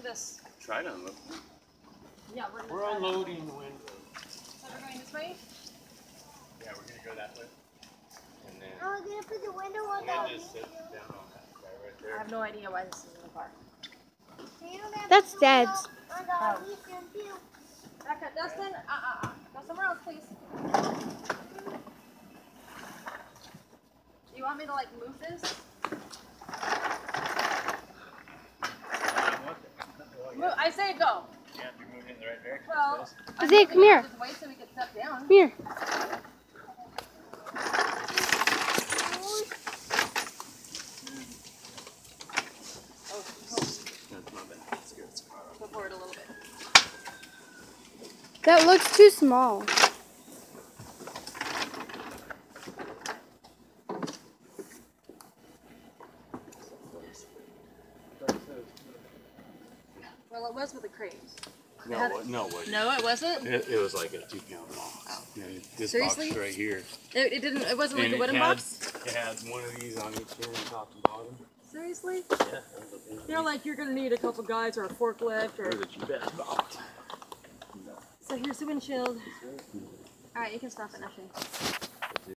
this? Try to unload. Yeah, We're unloading the window. So we're going this way? Yeah, we're gonna go that way. And then Oh, we're gonna put the window on we'll the just sit down on that guy right I there. have no idea why this is in the car. That's Dad's. Oh. Back up, Dustin. Go somewhere else, please. Do you want me to like move this? I say go. Yeah, you're moving in the right direction. Well, Isaiah, come here. Just wait so we can step down. Come here. That's not bad. That's good. It's Go forward a little bit. That looks too small. Well, it was with the crate. No, no, it wasn't. No, it wasn't. It was like a 2-pound box. Yeah, this Seriously? box right here. It didn't. It wasn't like And a wooden box. It had one of these on each end, top and bottom. Seriously? Yeah. They're like you're gonna need a couple guys or a forklift or. That you best bought. So here's the windshield. All right, you can stop it now, Shane.